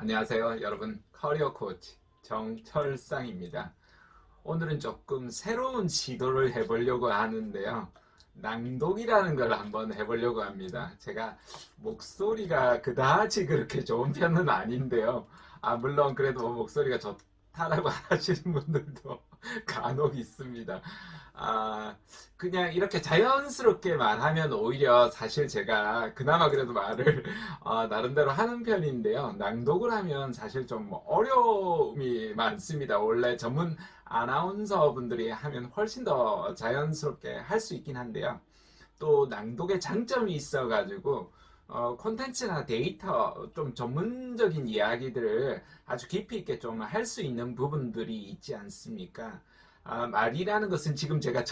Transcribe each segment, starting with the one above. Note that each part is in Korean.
안녕하세요, 여러분. 커리어 코치 정철상입니다. 오늘은 조금 새로운 시도를 해보려고 하는데요. 낭독이라는 걸 한번 해보려고 합니다. 제가 목소리가 그다지 그렇게 좋은 편은 아닌데요. 물론 그래도 목소리가 좋다라고 하시는 분들도 간혹 있습니다. 아, 그냥 이렇게 자연스럽게 말하면 오히려 사실 제가 그나마 그래도 말을 나름대로 하는 편인데요. 낭독을 하면 사실 좀 어려움이 많습니다. 원래 전문 아나운서 분들이 하면 훨씬 더 자연스럽게 할 수 있긴 한데요. 또 낭독의 장점이 있어가지고 콘텐츠나 데이터 좀 전문적인 이야기들을 아주 깊이 있게 좀 할 수 있는 부분들이 있지 않습니까? 말이라는 것은 지금 제가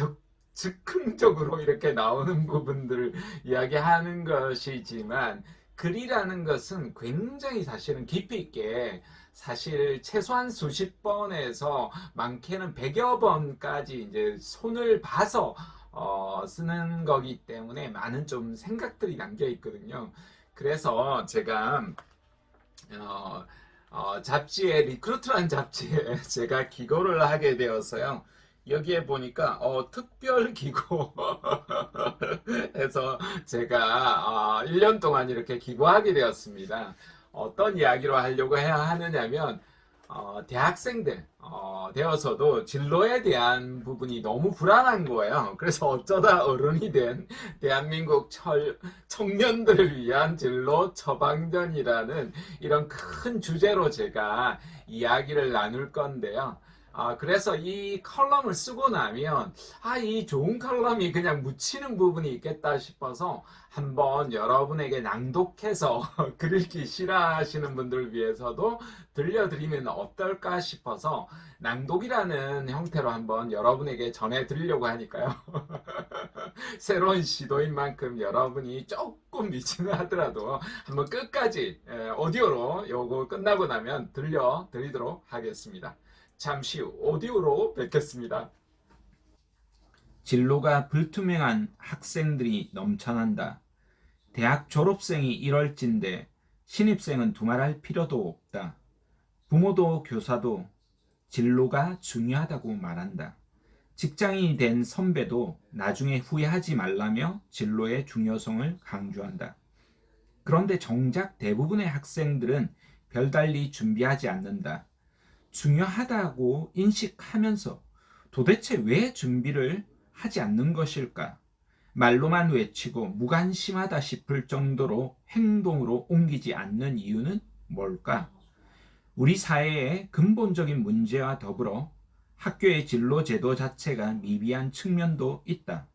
즉흥적으로 이렇게 나오는 부분들을 이야기하는 것이지만 글이라는 것은 굉장히 사실은 깊이 있게 사실 최소한 수십 번에서 많게는 100여 번까지 이제 손을 봐서 쓰는 거기 때문에 많은 좀 생각들이 담겨 있거든요. 그래서 제가 어, 잡지에 리크루트라는 잡지에 제가 기고를 하게 되었어요. 여기에 보니까 특별 기고 해서 제가 1년 동안 이렇게 기고하게 되었습니다. 어떤 이야기로 하려고 해야 하느냐면 대학생들 되어서도 진로에 대한 부분이 너무 불안한 거예요. 그래서 어쩌다 어른이 된 대한민국 청년들을 위한 진로 처방전이라는 이런 큰 주제로 제가 이야기를 나눌 건데요. 그래서 이 컬럼을 쓰고 나면, 이 좋은 컬럼이 그냥 묻히는 부분이 있겠다 싶어서 한번 여러분에게 낭독해서 글 읽기 싫어하시는 분들을 위해서도 들려드리면 어떨까 싶어서 낭독이라는 형태로 한번 여러분에게 전해드리려고 하니까요. 새로운 시도인 만큼 여러분이 조금 미치는 하더라도 한번 끝까지 오디오로 요거 끝나고 나면 들려드리도록 하겠습니다. 잠시 후 오디오로 뵙겠습니다. 진로가 불투명한 학생들이 넘쳐난다. 대학 졸업생이 1월진데 신입생은 두말할 필요도 없다. 부모도 교사도 진로가 중요하다고 말한다. 직장인이 된 선배도 나중에 후회하지 말라며 진로의 중요성을 강조한다. 그런데 정작 대부분의 학생들은 별달리 준비하지 않는다. 중요하다고 인식하면서 도대체 왜 준비를 하지 않는 것일까? 말로만 외치고 무관심하다 싶을 정도로 행동으로 옮기지 않는 이유는 뭘까? 우리 사회의 근본적인 문제와 더불어 학교의 진로 제도 자체가 미비한 측면도 있다.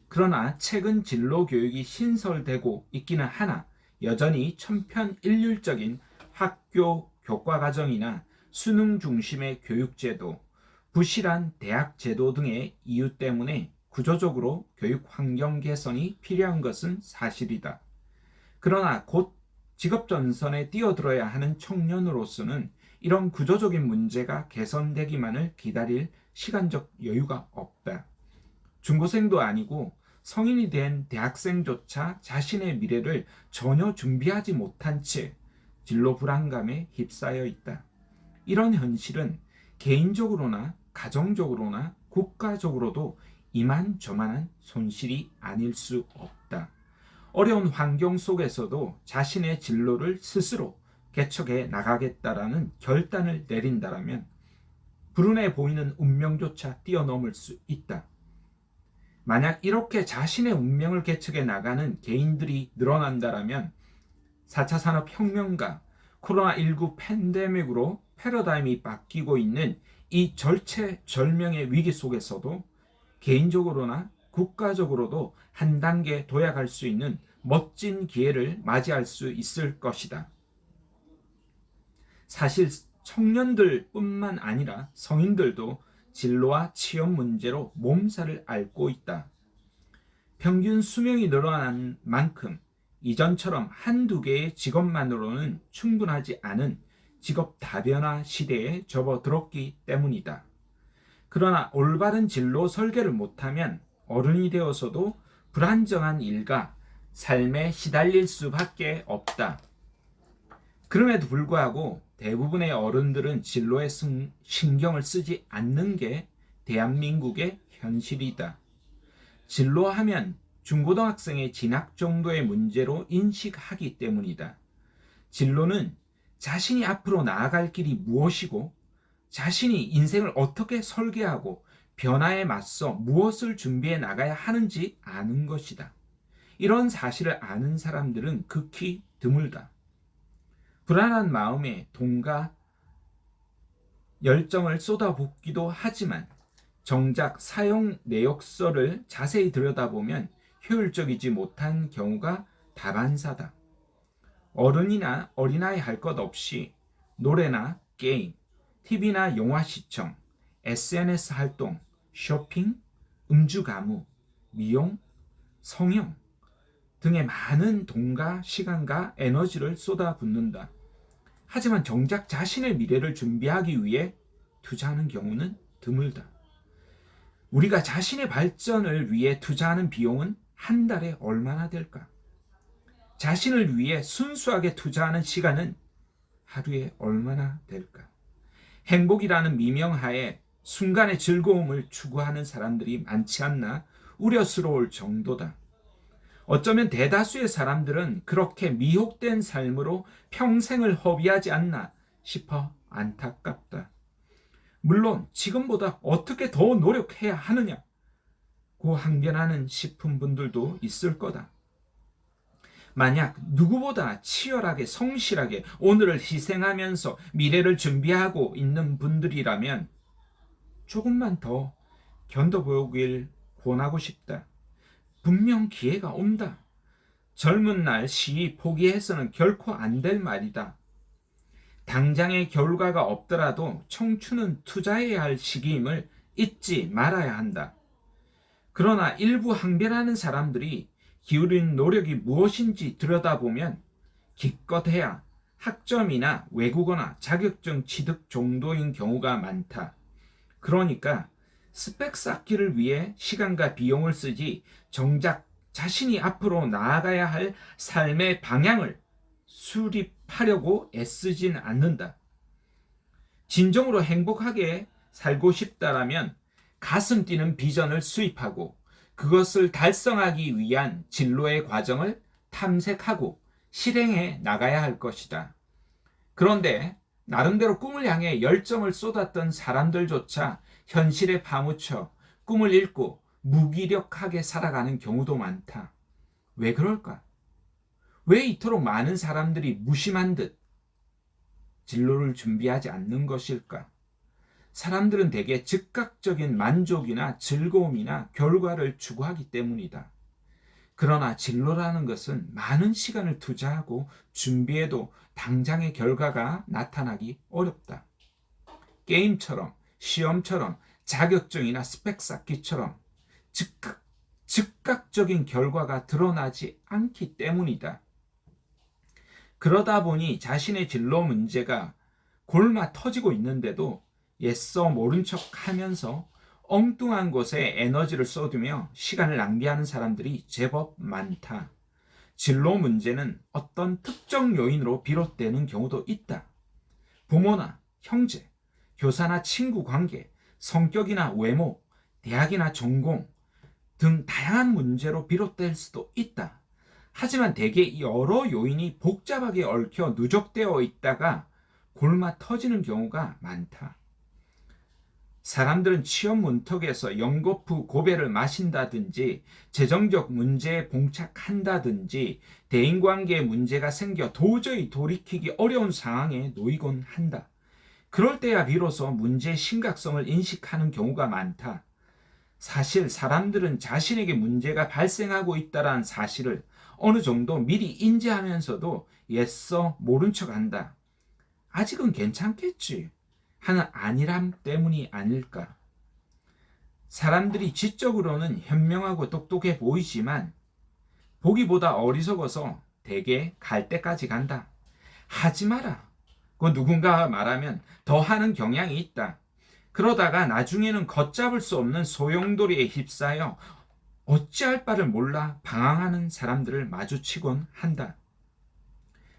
그러나 최근 진로 교육이 신설되고 있기는 하나 여전히 천편일률적인 학교 교과 과정이나 수능 중심의 교육제도, 부실한 대학 제도 등의 이유 때문에 구조적으로 교육 환경 개선이 필요한 것은 사실이다. 그러나 곧 직업 전선에 뛰어들어야 하는 청년으로서는 이런 구조적인 문제가 개선되기만을 기다릴 시간적 여유가 없다. 중고생도 아니고 성인이 된 대학생조차 자신의 미래를 전혀 준비하지 못한 채 진로 불안감에 휩싸여 있다. 이런 현실은 개인적으로나 가정적으로나 국가적으로도 이만저만한 손실이 아닐 수 없다. 어려운 환경 속에서도 자신의 진로를 스스로 개척해 나가겠다라는 결단을 내린다라면 불운해 보이는 운명조차 뛰어넘을 수 있다. 만약 이렇게 자신의 운명을 개척해 나가는 개인들이 늘어난다라면 4차 산업혁명과 코로나19 팬데믹으로 패러다임이 바뀌고 있는 이 절체절명의 위기 속에서도 개인적으로나 국가적으로도 한 단계 도약할 수 있는 멋진 기회를 맞이할 수 있을 것이다. 사실 청년들뿐만 아니라 성인들도 진로와 취업 문제로 몸살을 앓고 있다. 평균 수명이 늘어난 만큼 이전처럼 한두 개의 직업만으로는 충분하지 않은 직업 다변화 시대에 접어들었기 때문이다. 그러나 올바른 진로 설계를 못하면 어른이 되어서도 불안정한 일과 삶에 시달릴 수밖에 없다. 그럼에도 불구하고 대부분의 어른들은 진로에 신경을 쓰지 않는 게 대한민국의 현실이다. 진로하면 중고등학생의 진학 정도의 문제로 인식하기 때문이다. 진로는 자신이 앞으로 나아갈 길이 무엇이고 자신이 인생을 어떻게 설계하고 변화에 맞서 무엇을 준비해 나가야 하는지 아는 것이다. 이런 사실을 아는 사람들은 극히 드물다. 불안한 마음에 돈과 열정을 쏟아붓기도 하지만 정작 사용 내역서를 자세히 들여다보면 효율적이지 못한 경우가 다반사다. 어른이나 어린아이 할 것 없이 노래나 게임, TV나 영화 시청, SNS 활동, 쇼핑, 음주 가무, 미용, 성형 등의 많은 돈과 시간과 에너지를 쏟아붓는다. 하지만 정작 자신의 미래를 준비하기 위해 투자하는 경우는 드물다. 우리가 자신의 발전을 위해 투자하는 비용은 한 달에 얼마나 될까? 자신을 위해 순수하게 투자하는 시간은 하루에 얼마나 될까? 행복이라는 미명하에 순간의 즐거움을 추구하는 사람들이 많지 않나 우려스러울 정도다. 어쩌면 대다수의 사람들은 그렇게 미혹된 삶으로 평생을 허비하지 않나 싶어 안타깝다. 물론 지금보다 어떻게 더 노력해야 하느냐고 항변하는 싶은 분들도 있을 거다. 만약 누구보다 치열하게 성실하게 오늘을 희생하면서 미래를 준비하고 있는 분들이라면 조금만 더 견뎌보길 권하고 싶다. 분명 기회가 온다. 젊은 날 시위 포기해서는 결코 안 될 말이다. 당장의 결과가 없더라도 청춘은 투자해야 할 시기임을 잊지 말아야 한다. 그러나 일부 항변하는 사람들이 기울인 노력이 무엇인지 들여다보면 기껏해야 학점이나 외국어나 자격증 취득 정도인 경우가 많다. 그러니까 스펙 쌓기를 위해 시간과 비용을 쓰지 정작 자신이 앞으로 나아가야 할 삶의 방향을 수립하려고 애쓰진 않는다. 진정으로 행복하게 살고 싶다라면 가슴 뛰는 비전을 수립하고 그것을 달성하기 위한 진로의 과정을 탐색하고 실행해 나가야 할 것이다. 그런데 나름대로 꿈을 향해 열정을 쏟았던 사람들조차 현실에 파묻혀 꿈을 잃고 무기력하게 살아가는 경우도 많다. 왜 그럴까? 왜 이토록 많은 사람들이 무심한 듯 진로를 준비하지 않는 것일까? 사람들은 대개 즉각적인 만족이나 즐거움이나 결과를 추구하기 때문이다. 그러나 진로라는 것은 많은 시간을 투자하고 준비해도 당장의 결과가 나타나기 어렵다. 게임처럼, 시험처럼, 자격증이나 스펙 쌓기처럼 즉각적인 결과가 드러나지 않기 때문이다. 그러다 보니 자신의 진로 문제가 골마 터지고 있는데도 애써 모른 척 하면서 엉뚱한 곳에 에너지를 쏟으며 시간을 낭비하는 사람들이 제법 많다. 진로 문제는 어떤 특정 요인으로 비롯되는 경우도 있다. 부모나 형제, 교사나 친구 관계, 성격이나 외모, 대학이나 전공 등 다양한 문제로 비롯될 수도 있다. 하지만 대개 여러 요인이 복잡하게 얽혀 누적되어 있다가 골마 터지는 경우가 많다. 사람들은 취업 문턱에서 연거푸 고배를 마신다든지 재정적 문제에 봉착한다든지 대인관계에 문제가 생겨 도저히 돌이키기 어려운 상황에 놓이곤 한다. 그럴 때야 비로소 문제의 심각성을 인식하는 경우가 많다. 사실 사람들은 자신에게 문제가 발생하고 있다는 사실을 어느 정도 미리 인지하면서도 애써 모른 척한다. 아직은 괜찮겠지 하는 안일함 때문이 아닐까. 사람들이 지적으로는 현명하고 똑똑해 보이지만 보기보다 어리석어서 대개 갈 때까지 간다. 하지 마라. 그 누군가가 말하면 더 하는 경향이 있다. 그러다가 나중에는 걷잡을 수 없는 소용돌이에 휩싸여 어찌할 바를 몰라 방황하는 사람들을 마주치곤 한다.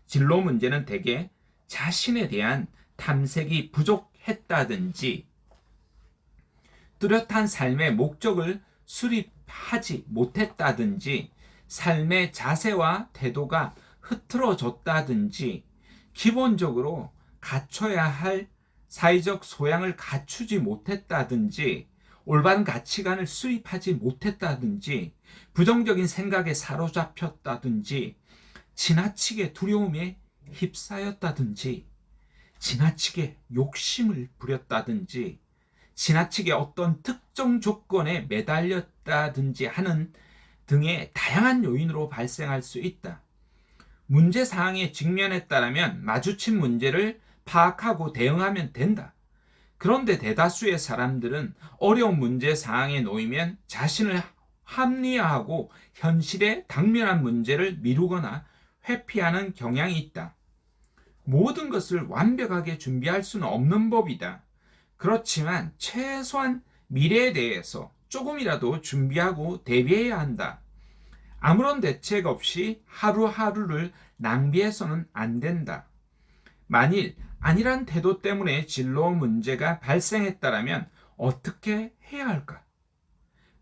진로 문제는 대개 자신에 대한 탐색이 부족했다든지 뚜렷한 삶의 목적을 수립하지 못했다든지 삶의 자세와 태도가 흐트러졌다든지 기본적으로 갖춰야 할 사회적 소양을 갖추지 못했다든지 올바른 가치관을 수립하지 못했다든지 부정적인 생각에 사로잡혔다든지 지나치게 두려움에 휩싸였다든지 지나치게 욕심을 부렸다든지 지나치게 어떤 특정 조건에 매달렸다든지 하는 등의 다양한 요인으로 발생할 수 있다. 문제 사항에 직면했다면 마주친 문제를 파악하고 대응하면 된다. 그런데 대다수의 사람들은 어려운 문제 사항에 놓이면 자신을 합리화하고 현실에 당면한 문제를 미루거나 회피하는 경향이 있다. 모든 것을 완벽하게 준비할 수는 없는 법이다. 그렇지만 최소한 미래에 대해서 조금이라도 준비하고 대비해야 한다. 아무런 대책 없이 하루하루를 낭비해서는 안 된다. 만일 아니란 태도 때문에 진로 문제가 발생했다면 어떻게 해야 할까?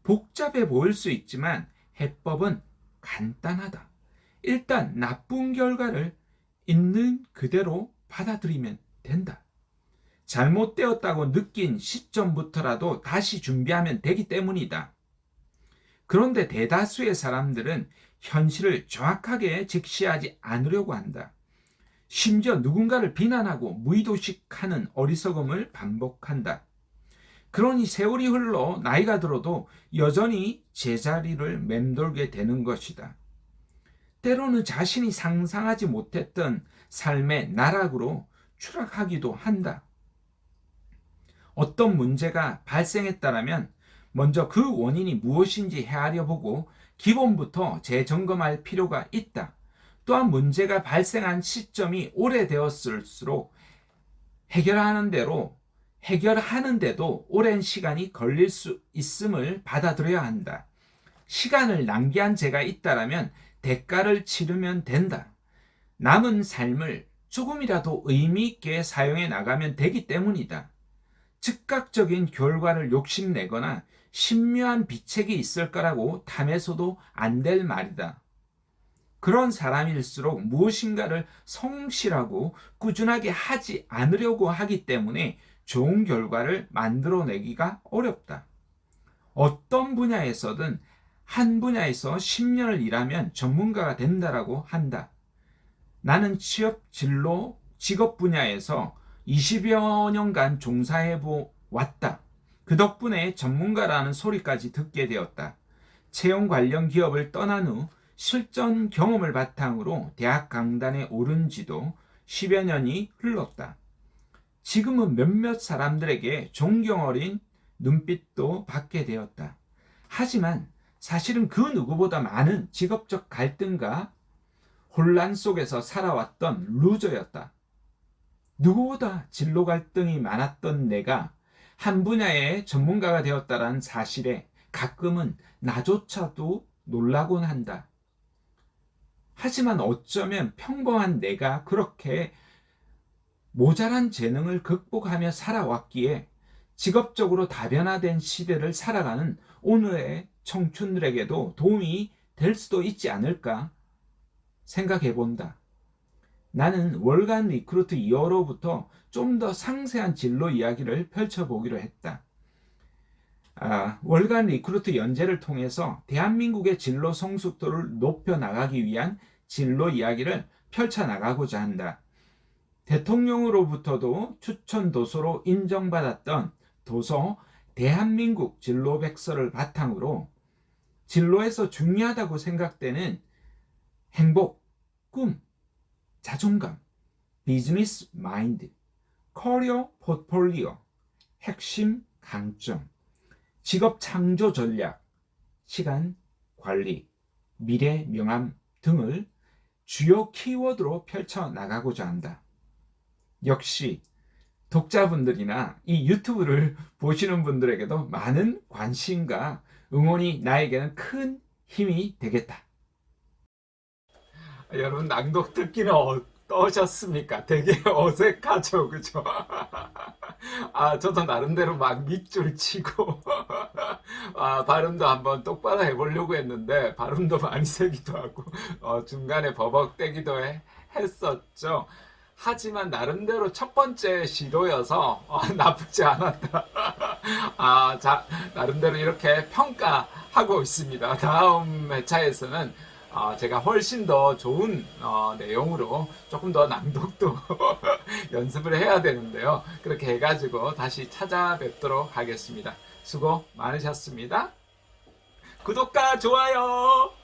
복잡해 보일 수 있지만 해법은 간단하다. 일단 나쁜 결과를 있는 그대로 받아들이면 된다. 잘못되었다고 느낀 시점부터라도 다시 준비하면 되기 때문이다. 그런데 대다수의 사람들은 현실을 정확하게 직시하지 않으려고 한다. 심지어 누군가를 비난하고 무의도식하는 어리석음을 반복한다. 그러니 세월이 흘러 나이가 들어도 여전히 제자리를 맴돌게 되는 것이다. 때로는 자신이 상상하지 못했던 삶의 나락으로 추락하기도 한다. 어떤 문제가 발생했다면 먼저 그 원인이 무엇인지 헤아려 보고 기본부터 재점검할 필요가 있다. 또한 문제가 발생한 시점이 오래되었을수록 해결하는데도 오랜 시간이 걸릴 수 있음을 받아들여야 한다. 시간을 낭비한 죄가 있다면 대가를 치르면 된다. 남은 삶을 조금이라도 의미 있게 사용해 나가면 되기 때문이다. 즉각적인 결과를 욕심내거나 신묘한 비책이 있을 거라고 탐해서도 안 될 말이다. 그런 사람일수록 무엇인가를 성실하고 꾸준하게 하지 않으려고 하기 때문에 좋은 결과를 만들어내기가 어렵다. 어떤 분야에서든 한 분야에서 10년을 일하면 전문가가 된다라고 한다. 나는 직업 분야에서 20여 년간 종사해 왔다. 그 덕분에 전문가라는 소리까지 듣게 되었다. 채용 관련 기업을 떠난 후 실전 경험을 바탕으로 대학 강단에 오른 지도 10여 년이 흘렀다. 지금은 몇몇 사람들에게 존경 어린 눈빛도 받게 되었다. 하지만 사실은 그 누구보다 많은 직업적 갈등과 혼란 속에서 살아왔던 루저였다. 누구보다 진로 갈등이 많았던 내가 한 분야의 전문가가 되었다는 사실에 가끔은 나조차도 놀라곤 한다. 하지만 어쩌면 평범한 내가 그렇게 모자란 재능을 극복하며 살아왔기에 직업적으로 다변화된 시대를 살아가는 오늘의 청춘들에게도 도움이 될 수도 있지 않을까 생각해 본다. 나는 월간 리크루트 이어로부터 좀 더 상세한 진로 이야기를 펼쳐보기로 했다. 월간 리크루트 연재를 통해서 대한민국의 진로 성숙도를 높여나가기 위한 진로 이야기를 펼쳐나가고자 한다. 대통령으로부터도 추천 도서로 인정받았던 도서 대한민국 진로백서를 바탕으로 진로에서 중요하다고 생각되는 행복, 꿈, 자존감, 비즈니스 마인드, 커리어 포트폴리오, 핵심 강점, 직업 창조 전략, 시간 관리, 미래 명함 등을 주요 키워드로 펼쳐나가고자 한다. 역시 독자분들이나 이 유튜브를 보시는 분들에게도 많은 관심과 응원이 나에게는 큰 힘이 되겠다. 여러분 낭독 듣기는 떠오셨습니까? 되게 어색하죠, 그죠? 저도 나름대로 막 밑줄 치고, 발음도 한번 똑바로 해보려고 했는데, 발음도 많이 세기도 하고, 중간에 버벅대기도 했었죠. 하지만 나름대로 첫 번째 시도여서 나쁘지 않았다. 나름대로 이렇게 평가하고 있습니다. 다음 회차에서는 제가 훨씬 더 좋은 내용으로 조금 더 낭독도 연습을 해야 되는데요. 그렇게 해가지고 다시 찾아뵙도록 하겠습니다. 수고 많으셨습니다. 구독과 좋아요